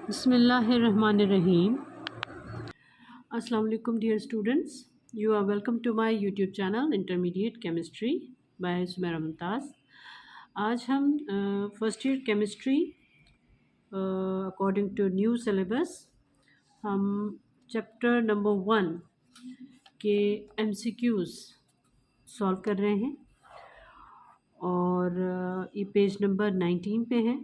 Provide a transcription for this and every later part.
Bismillahirrahmanirrahim. Assalamu alaikum dear students. You are welcome to my YouTube channel Intermediate Chemistry by Sumaira Mumtaz. आज हम first year chemistry according to new syllabus हम chapter number 1 के MCQs solve कर रहे हैं और ये page number 19 पे है.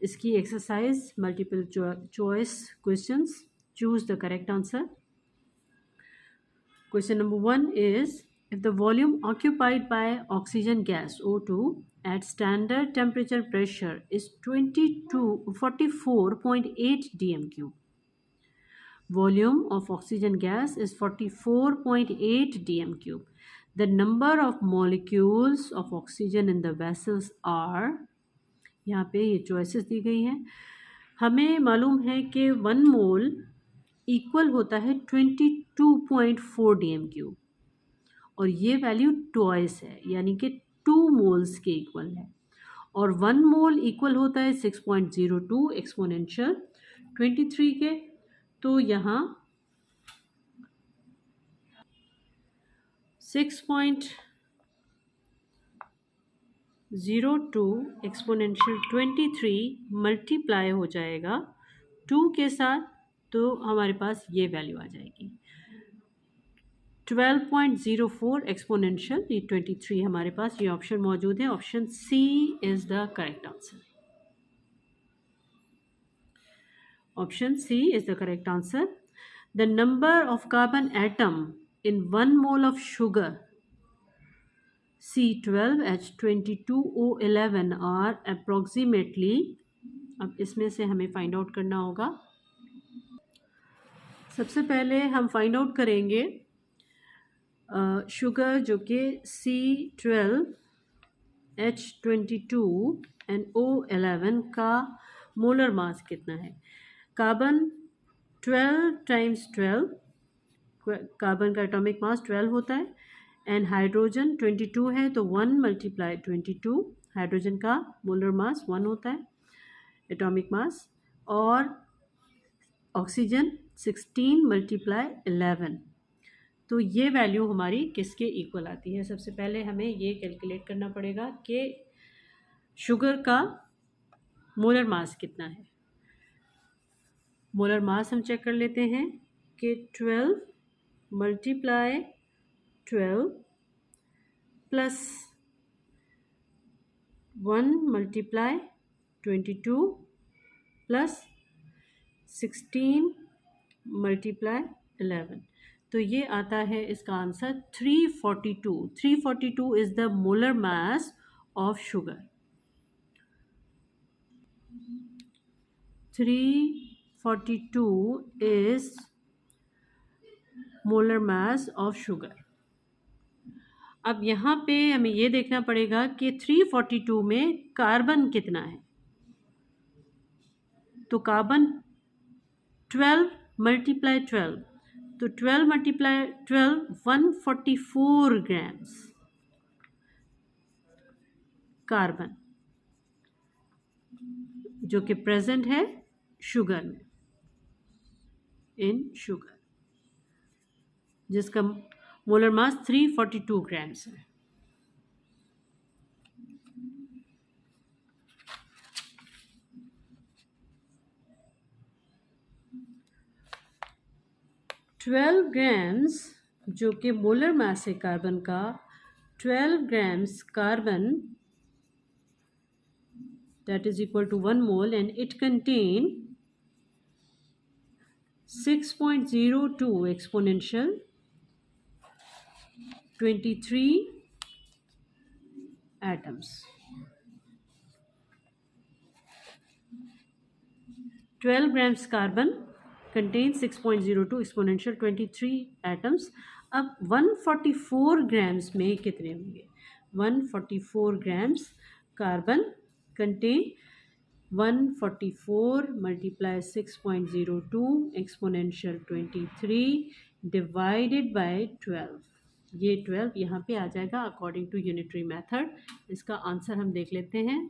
इसकी exercise multiple choice questions. Choose the correct answer. Question number 1 is, if the volume occupied by oxygen gas O2 at standard temperature pressure is 44.8 dm cube. Volume of oxygen gas is 44.8 dm cube. The number of molecules of oxygen in the vessels are, यहाँ पे ये choices दी गई हैं. हमें मालूम है कि 1 मोल equal होता है 22.4 डीएम क्यूब और ये वैल्यू ट्वाइस है यानी कि 2 मोल्स के इक्वल है. और 1 मोल इक्वल होता है 6.02 एक्सपोनेंशियल 23 के. तो यहाँ 6.02 एक्सपोनेंशियल 23 मल्टीप्लाई हो जाएगा 2 के साथ, तो हमारे पास ये वैल्यू आ जाएगी 12.04 एक्सपोनेंशियल 23. हमारे पास ये ऑप्शन मौजूद है. Option C is the correct answer. Option C is the correct answer. The number of carbon atom in 1 mole of sugar C12H22O11 are approximately. अब इसमें से हमें फाइंड आउट करना होगा. सबसे पहले हम फाइंड आउट करेंगे शुगर जो कि C12H22NO11 का मोलर मास कितना है. कार्बन 12 टाइम्स 12, कार्बन का एटॉमिक मास 12 होता है एंड हाइड्रोजन 22 है तो 1 मल्टीप्लाई 22. हाइड्रोजन का मोलर मास 1 होता है एटॉमिक मास. और ऑक्सीजन 16 मल्टीप्लाई 11. तो ये वैल्यू हमारी किसके इक्वल आती है. सबसे पहले हमें ये कैलकुलेट करना पड़ेगा कि शुगर का मोलर मास कितना है. मोलर मास हम चेक कर लेते हैं कि 12 multiply 12 plus 1 multiply 22 plus 16 multiply 11. तो ये आता है इसका answer 342. 342 is the molar mass of sugar. 342 is molar mass of sugar. अब यहाँ पे हमें ये देखना पड़ेगा कि 342 में कार्बन कितना है. तो कार्बन 12 मल्टीप्लाई 12, तो 12 मल्टीप्लाई 12 144 ग्राम्स कार्बन जो कि प्रेजेंट है शुगर में, इन शुगर, जिसका मोलर मास 342 ग्राम्स है. ट्वेल्व ग्राम्स जो कि मोलर मास है कार्बन का, 12 grams carbon that is equal to 1 mole and it contain 6.02 exponential 23 atoms. 12 grams carbon contains 6.02 exponential 23 atoms. अब 144 ग्राम्स में कितने होंगे. 144 grams carbon contain 144 multiply 6.02 exponential 23 divided by 12. ये 12 यहाँ पे आ जाएगा अकॉर्डिंग टू यूनिटरी मेथड. इसका आंसर हम देख लेते हैं.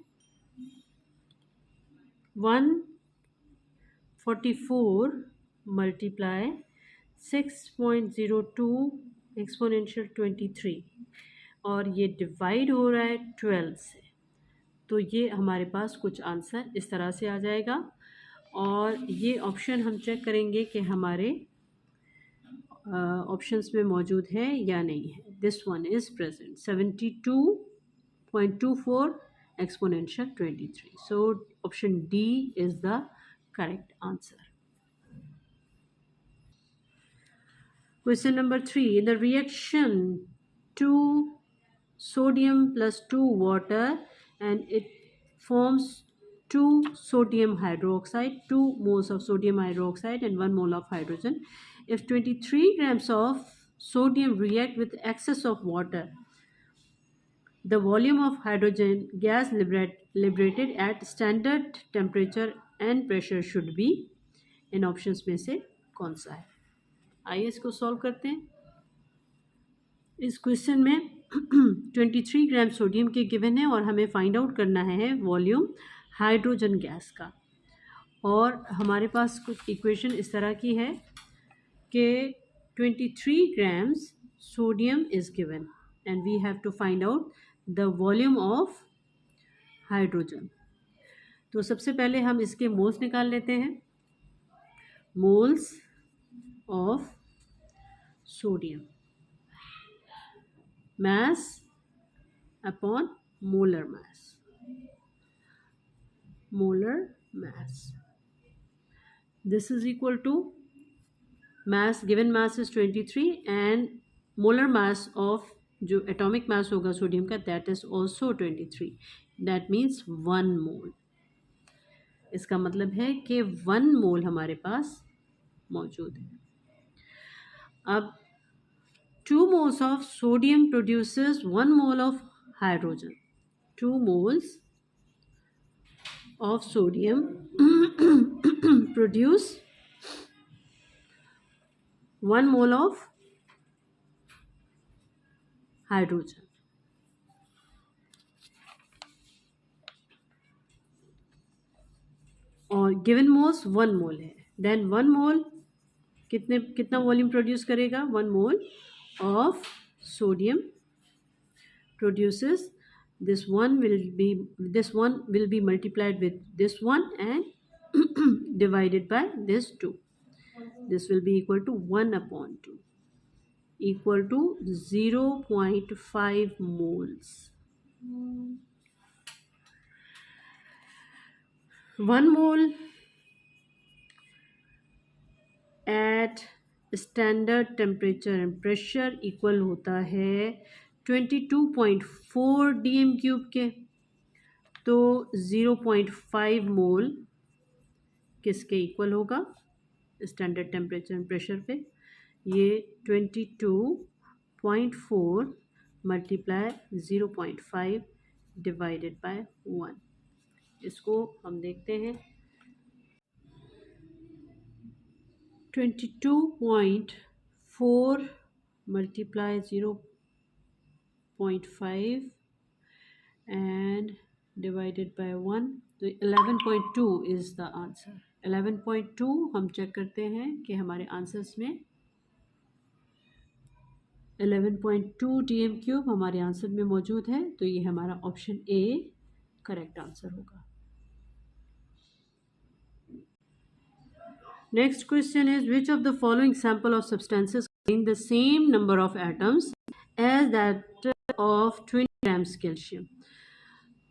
1 44 मल्टीप्लाई 6.02 एक्सपोनेंशियल 23 और ये डिवाइड हो रहा है 12 से। तो ये हमारे पास कुछ आंसर इस तरह से आ जाएगा और ये ऑप्शन हम चेक करेंगे कि हमारे ऑप्शंस में मौजूद है या नहीं है। This one is present 72.24 exponential 23. So option D is the correct answer. Question number 3. In the reaction 2 sodium plus 2 water and it forms 2 sodium hydroxide, 2 moles of sodium hydroxide and 1 mole of hydrogen. If 23 grams of sodium react with excess of water, the volume of hydrogen gas liberated at standard temperature and pressure should be, in options में से कौन सा है। आइए इसको solve करते हैं। इस क्वेश्चन में 23 ग्राम सोडियम के गिवन है और हमें फाइंड आउट करना है वॉल्यूम हाइड्रोजन गैस का। और हमारे पास कुछ इक्वेशन इस तरह की है कि 23 grams sodium is given and we have to find out the volume of hydrogen. तो सबसे पहले हम इसके मोल्स निकाल लेते हैं। Moles of sodium, mass upon molar mass, molar mass. This is equal to mass, given mass is 23 and molar mass of जो atomic mass होगा सोडियम का that is also 23, that means 1 मोल। इसका मतलब है कि 1 मोल हमारे पास मौजूद है। अब 2 moles of sodium produces 1 mole of hydrogen. 2 moles of sodium produce 1 mole of hydrogen. और गिवन मोल्स 1 मोल है, देन 1 मोल कितना वॉल्यूम प्रोड्यूस करेगा। 1 mole of sodium produces this one will be multiplied with this one and divided by this 2. This will be equal to 1/2, equal to 0.5 moles. 1 mole at standard temperature and pressure equal होता है 22.4 dm cube के। तो 0.5 मोल किसके equal होगा standard temperature and pressure पे। ये 22.4 multiply 0.5 divided by 1। इसको हम देखते हैं। 22.4 multiply 0.5 and divided by 1, तो 11.2 is the answer। 11.2 हम चेक करते हैं कि हमारे आंसर्स में 11.2 dm क्यूब हमारे आंसर में मौजूद है। तो ये हमारा ऑप्शन ए करेक्ट आंसर होगा। Next question is, which of the following sample of substances contain the same number of atoms as that of 20 grams calcium?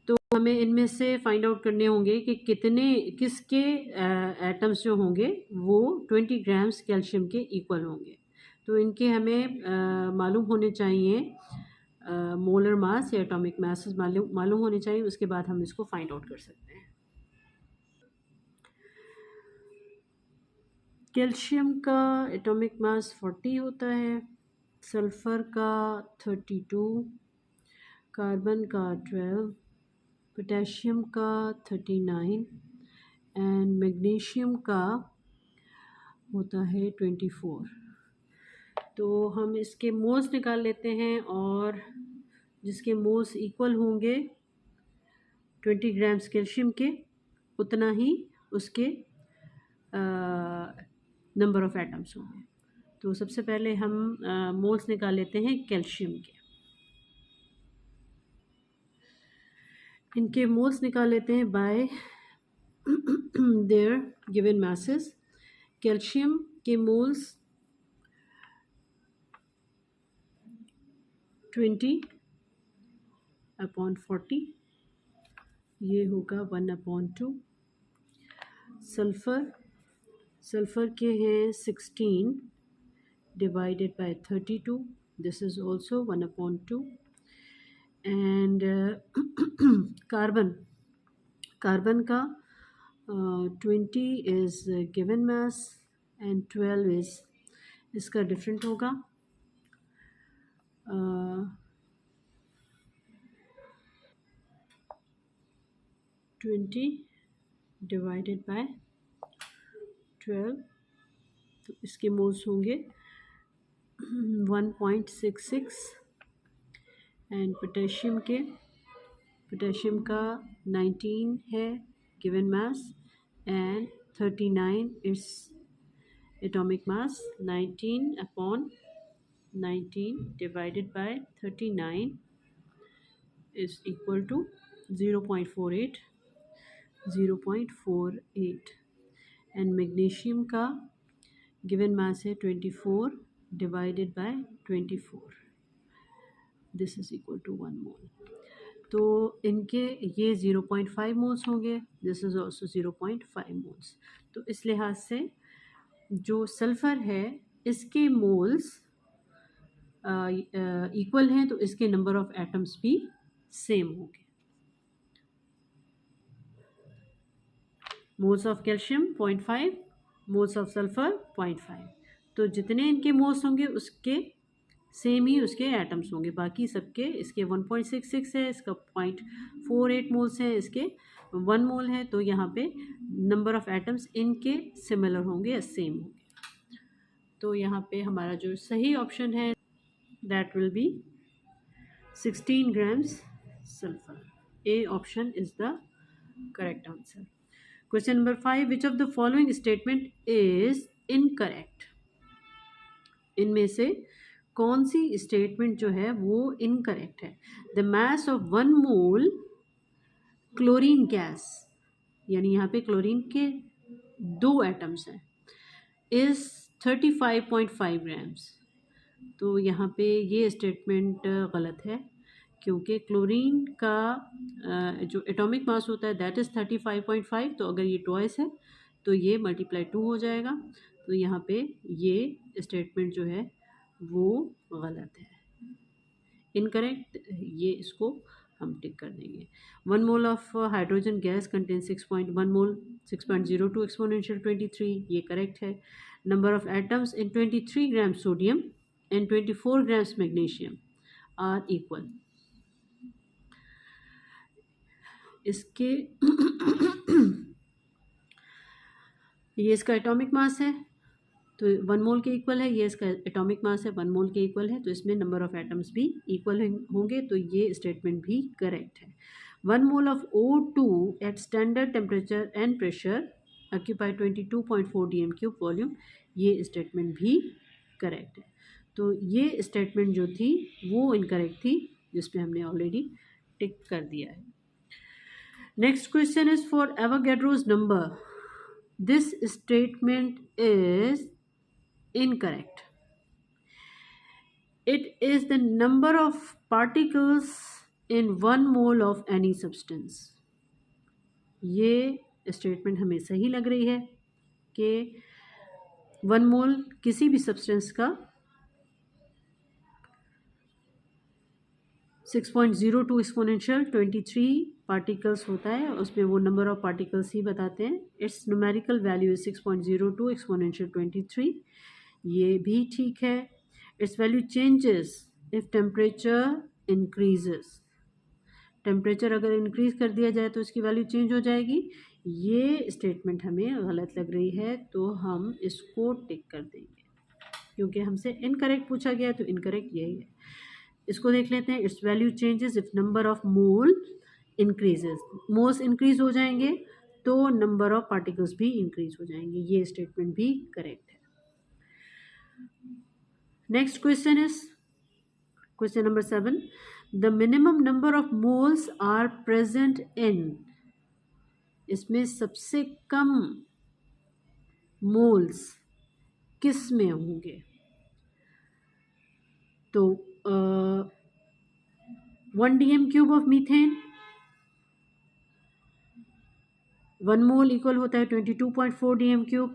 तो हमें इनमें से फाइंड आउट करने होंगे कि किसके एटम्स जो होंगे वो 20 ग्राम्स कैल्शियम के इक्वल होंगे। तो इनके हमें मालूम होने चाहिए मोलर मास या एटॉमिक मास मालूम होने चाहिए। उसके बाद हम इसको फाइंड आउट कर सकते हैं। कैल्शियम का एटॉमिक मास 40 होता है, सल्फ़र का 32, कार्बन का 12, पोटेशियम का 39 एंड मैग्नीशियम का होता है 24। तो हम इसके मोल्स निकाल लेते हैं और जिसके मोल्स इक्वल होंगे 20 ग्राम्स कैल्शियम के उतना ही उसके नंबर ऑफ एटम्स होंगे। तो सबसे पहले हम मोल्स निकाल लेते हैं कैल्शियम के। इनके मोल्स निकाल लेते हैं bye there given masses. Calcium के मोल्स 20/40, ये होगा 1/2। सल्फ़र के हैं 16 divided by 32, this is also 1/2। and carbon का 20 is given mass and 12 is इसका डिफरेंट होगा। 20 divided by 12, तो इसके मोल्स होंगे 1.66। एंड पोटेशियम का 19 है given mass and 39 its atomic mass. 19/19 divided by 39 is equal to 0.48। And magnesium का given mass है 24 divided by 24, this is equal to 1 mole. तो इनके ये 0.5 मोल्स होंगे, दिस इज ऑल्सो 0.5 मोल्स। तो इस लिहाज से जो सल्फ़र है इसके मोल्स इक्वल हैं, तो इसके नंबर ऑफ एटम्स भी सेम होंगे। Moles of calcium 0.5, moles of sulphur 0.5। तो जितने इनके मोल्स होंगे उसके सेम ही उसके एटम्स होंगे। बाकी सबके इसके 1.66 है, इसका 0.48 मोल्स है, इसके 1 मोल है। तो यहाँ पे नंबर ऑफ एटम्स इनके सिमिलर होंगे या सेम होंगे। तो यहाँ पे हमारा जो सही ऑप्शन है that will be 16 grams sulfur। A option is the correct answer. Question number 5, which of the following statement is incorrect. इनमें से कौन सी स्टेटमेंट जो है वो इनकरेक्ट है। The mass of 1 mole chlorine gas, यानी यहाँ पे क्लोरीन के 2 एटम्स हैं, इज 35.5 grams। तो यहाँ पे ये स्टेटमेंट गलत है, क्योंकि क्लोरीन का जो एटॉमिक मास होता है दैट इज़ 35.5। तो अगर ये ट्वाइस है तो ये मल्टीप्लाई 2 हो जाएगा। तो यहाँ पे ये स्टेटमेंट जो है वो गलत है, इनकरेक्ट। ये इसको हम टिक कर देंगे। 1 mole of hydrogen gas contain 6.1 mole 6.02 exponential 23, ये करेक्ट है। Number of atoms in 23 gram sodium and 24 grams magnesium are equal. इसके ये इसका एटॉमिक मास है तो 1 मोल के इक्वल है, ये इसका एटॉमिक मास है 1 मोल के इक्वल है, तो इसमें नंबर ऑफ एटम्स भी इक्वल होंगे। तो ये स्टेटमेंट भी करेक्ट है। 1 mole of O2 at standard temperature and pressure occupy 22.4 dm³ volume, ये स्टेटमेंट भी करेक्ट है। तो ये स्टेटमेंट जो थी वो इनकरेक्ट थी, जिसमें हमने ऑलरेडी टिक कर दिया है। Next question is for Avogadro's number. This statement is incorrect. It is the number of particles in 1 mole of any substance। ये स्टेटमेंट हमें सही लग रही है कि 1 मोल किसी भी सब्सटेंस का 6.02 एक्सपोनेंशियल 23 पार्टिकल्स होता है, उसमें वो नंबर ऑफ पार्टिकल्स ही बताते हैं। It's numerical value is 6.02 exponential 23, ये भी ठीक है। It's value changes if temperature increases. Temperature अगर इंक्रीज कर दिया जाए तो इसकी वैल्यू चेंज हो जाएगी। ये स्टेटमेंट हमें गलत लग रही है, तो हम इसको टिक कर देंगे, क्योंकि हमसे इनकरेक्ट पूछा गया है, तो इनकरेक्ट यही है। इसको देख लेते हैं। Its value changes if number of mole increases. Moles increase हो जाएंगे तो नंबर ऑफ पार्टिकल्स भी इंक्रीज हो जाएंगे। ये स्टेटमेंट भी करेक्ट है। Next question is question number 7, the minimum number of moles are present in, इसमें सबसे कम मोल्स किस में होंगे? तो 1 dm³ of methane, 1 mole equal होता है 22.4 dm³।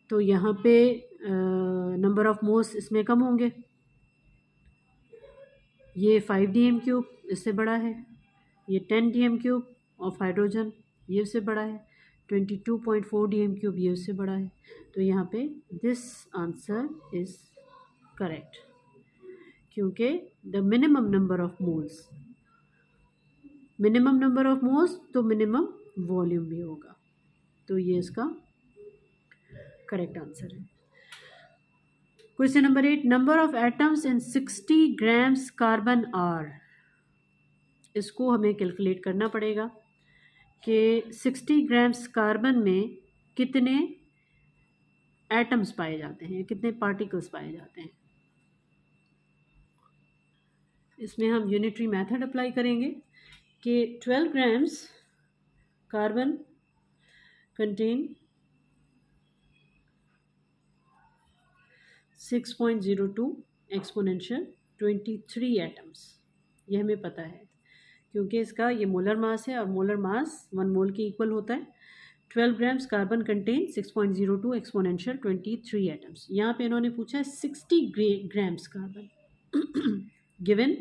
तो यहाँ पे नंबर ऑफ मोल्स इसमें कम होंगे। ये 5 dm³, इससे बड़ा है। ये 10 dm³ ऑफ हाइड्रोजन, ये उससे बड़ा है। 22.4 dm³, ये उससे बड़ा है। तो यहाँ पे दिस आंसर इज करेक्ट, क्योंकि the minimum number of moles, minimum number of moles तो मिनिमम वॉल्यूम भी होगा। तो ये इसका करेक्ट आंसर है। Question number 8, number of atoms in 60 grams carbon are, इसको हमें कैलकुलेट करना पड़ेगा कि 60 ग्राम्स कार्बन में कितने एटम्स पाए जाते हैं, कितने पार्टिकल्स पाए जाते हैं। इसमें हम यूनिटरी मेथड अप्लाई करेंगे कि 12 grams carbon contain 6.02 exponential 23 atoms. ये हमें पता है क्योंकि इसका ये मोलर मास है और मोलर मास 1 मोल के इक्वल होता है। 12 grams carbon contain 6.02 exponential 23 atoms. यहाँ पे इन्होंने पूछा है 60 ग्राम्स कार्बन गिवन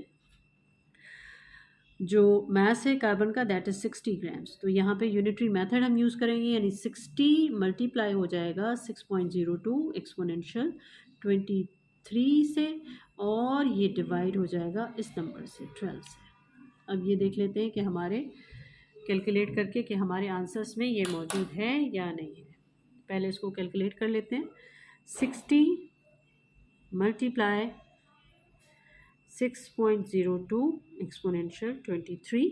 जो मास है कार्बन का दैट इज 60 ग्राम्स। तो यहाँ पे यूनिटरी मेथड हम यूज़ करेंगे, यानी 60 मल्टीप्लाई हो जाएगा 6.02 एक्सपोनेंशियल 23 से, और ये डिवाइड हो जाएगा इस नंबर से 12 से। अब ये देख लेते हैं कि हमारे कैलकुलेट करके कि हमारे आंसर्स में ये मौजूद है या नहीं है। पहले इसको कैलकुलेट कर लेते हैं। 60 multiply 6.02 exponential 23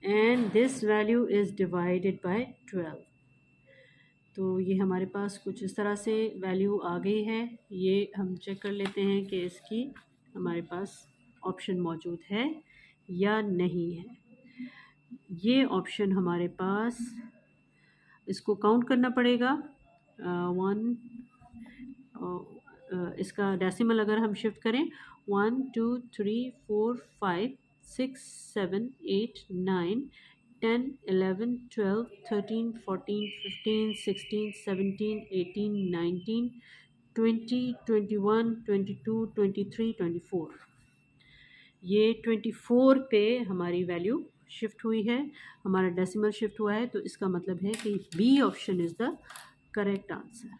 and this value is divided by 12। तो ये हमारे पास कुछ इस तरह से वैल्यू आ गई है। ये हम चेक कर लेते हैं कि इसकी हमारे पास ऑप्शन मौजूद है या नहीं है। ये ऑप्शन हमारे पास, इसको काउंट करना पड़ेगा। 1 इसका डेसिमल अगर हम शिफ्ट करें 1 2 3 4 5 6 7 8 9 10 11 12 13 14 15 16 17 18 19 20 21 22 23 24। ये 24 पे हमारी वैल्यू शिफ्ट हुई है, हमारा डेसिमल शिफ्ट हुआ है। तो इसका मतलब है कि B option is the correct answer.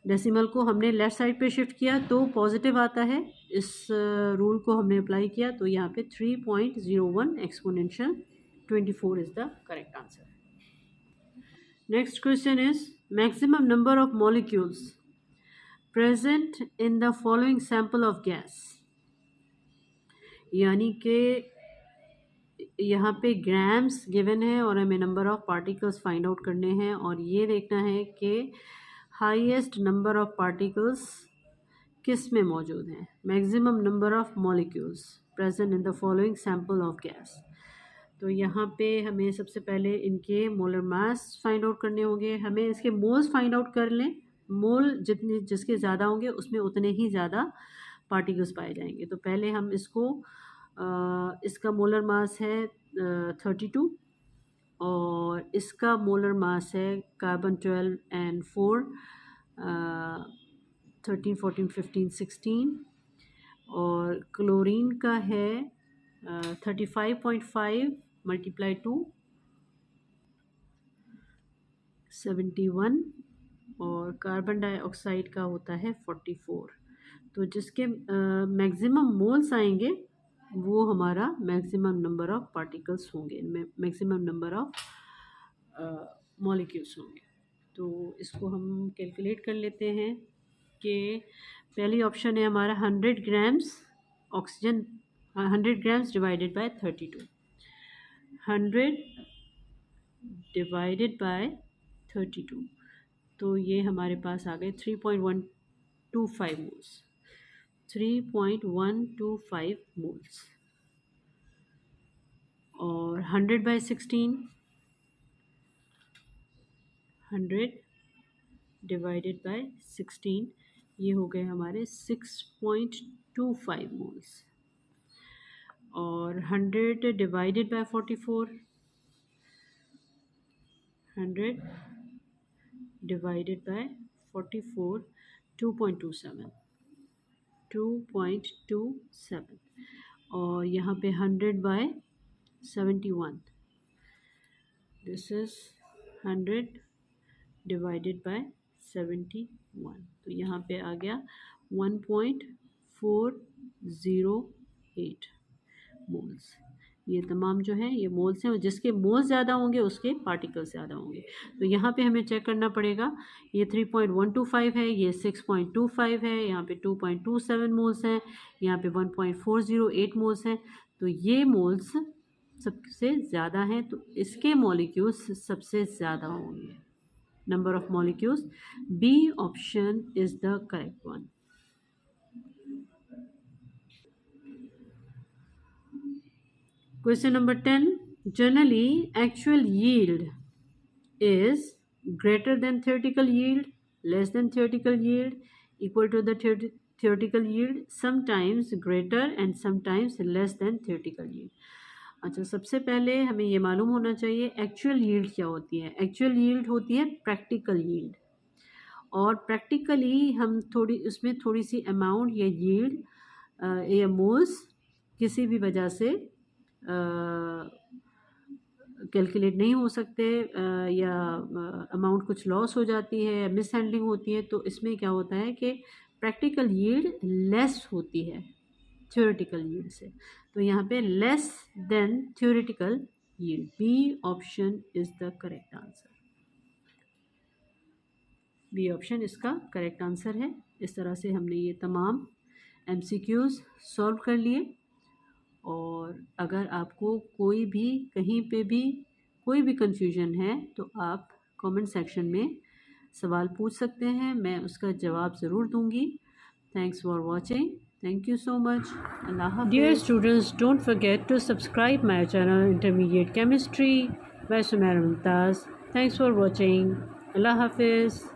Decimal को हमने लेफ्ट साइड पे शिफ्ट किया तो पॉजिटिव आता है। इस रूल को हमने अप्लाई किया तो यहाँ पे 3.01 exponential 24 is the correct answer. Next question is maximum number of molecules present in the following sample of gas, यानी कि यहाँ पे ग्राम्स गिवन है और हमें number of particles find out करने हैं, और ये देखना है कि हाईएस्ट नंबर ऑफ पार्टिकल्स किस में मौजूद हैं। Maximum number of molecules present in the following sample of gas. तो यहाँ पे हमें सबसे पहले इनके मोलर मास फाइंड आउट करने होंगे। हमें इसके मोल्स फाइंड आउट कर लें, मोल जितने जिसके ज़्यादा होंगे उसमें उतने ही ज़्यादा पार्टिकल्स पाए जाएंगे। तो पहले हम इसको इसका मोलर मास है 32 और इसका मोलर मास है कार्बन 12 एंड 4 13 14 15 16, और क्लोरीन का है 35.5 मल्टीप्लाई 2 71, और कार्बन डाइऑक्साइड का होता है 44। तो जिसके मैक्सिमम मोल्स आएंगे वो हमारा मैक्सिमम नंबर ऑफ पार्टिकल्स होंगे, मैक्सिमम नंबर ऑफ मॉलिक्यूल्स होंगे। तो इसको हम कैलकुलेट कर लेते हैं कि पहली ऑप्शन है हमारा 100 grams oxygen, 100 grams divided by 32। 100 divided by 32, तो ये हमारे पास आ गए 3.125 मोल्स, 3.125 मोल्स। और 100/16, 100 डिवाइडेड बाय 16, ये हो गए हमारे 6.25 मोल्स। और 100 डिवाइडेड बाय 44, 100 डिवाइडेड बाय 44, 2.27, 2.27। और यहाँ पे 100/71, दिस इज 100 डिवाइडेड बाय 71, तो यहाँ पे आ गया 1.408 मोल्स। ये तमाम जो है ये मोल्स हैं, और जिसके मोल्स ज़्यादा होंगे उसके पार्टिकल्स ज़्यादा होंगे। तो यहाँ पे हमें चेक करना पड़ेगा, ये 3.125 है, ये 6.25 है, यहाँ पे 2.27 मोल्स हैं, यहाँ पे 1.408 मोल्स हैं। तो ये मोल्स सबसे ज़्यादा हैं, तो इसके मॉलिक्यूल्स सबसे ज़्यादा होंगे। Number of molecules, B option is the correct one. Question number 10. Generally, actual yield is greater than theoretical yield, less than theoretical yield, equal to the theoretical yield, sometimes greater and sometimes less than theoretical yield. अच्छा, सबसे पहले हमें ये मालूम होना चाहिए actual yield क्या होती है। एक्चुअल यील्ड होती है प्रैक्टिकल यील्ड, और प्रैक्टिकली हम थोड़ी उसमें थोड़ी सी अमाउंट या यील्ड या मोल्स किसी भी वजह से कैलकुलेट नहीं हो सकते, या अमाउंट कुछ लॉस हो जाती है या मिस हैंडलिंग होती है, तो इसमें क्या होता है कि प्रैक्टिकल यील्ड लेस होती है थ्योरेटिकल यील्ड से। तो यहाँ पे less than theoretical yield, B option is the correct answer. B option इसका करेक्ट आंसर है। इस तरह से हमने ये तमाम MCQs सॉल्व कर लिए। और अगर आपको कोई भी कहीं पे भी कोई भी कन्फ्यूजन है तो आप कमेंट सेक्शन में सवाल पूछ सकते हैं, मैं उसका जवाब ज़रूर दूंगी। Thanks for watching, thank you so much, अल्लाह हाफ़िज़। Dear students, don't forget to subscribe my channel intermediate chemistry by Sumera Mumtaz. Thanks for watching, अल्लाह हाफ़िज़।